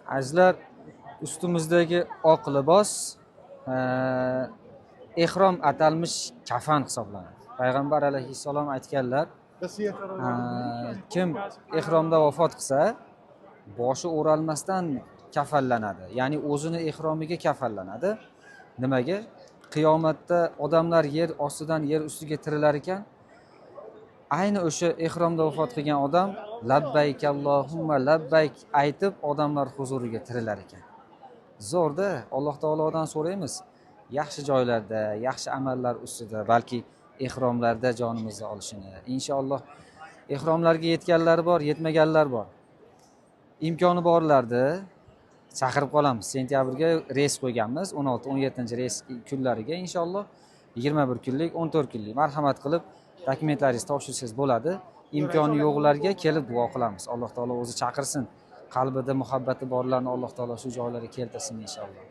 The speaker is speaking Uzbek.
Azizlar, ustimizdagi oq libos ehrom atalmish kafan hisoblanadi. Payg'ambar alayhissalom aytganlar, kim ehromda vafot qilsa, boshi o'ralmasdan kafallanadi. Ya'ni o'zini ehromiga kafallanadi. Nimaga? Qiyomatda odamlar yer ostidan yer ustiga tirilar ekan, ayni o'sha ehromda vafot qilgan odam labbayk Allohumma labbayk aytib odamlar huzuriga tirilar ekan. Zo'rda Alloh taolodan so'raymiz, yaxshi joylarda, yaxshi amallar ustida, balki ehromlarda jonimizni olishini. Inshaalloh ehromlarga yetganlar bor, yetmaganlar bor. Imkoni borlarda chaqirib qolamiz. Sentyabrga reys qo'yganmiz, 16-17 reys kunlariga inshaalloh 21 kunlik, 14 kunlik marhamat qilib dokumentlaringizni topshirsangiz bo'ladi. Imkoni yo'qlarga kelib duo qilamiz. Alloh taolo o'zi chaqirsin. Qalbida muhabbati borlarni Alloh taolo shu joylarga keltirsin inshaalloh.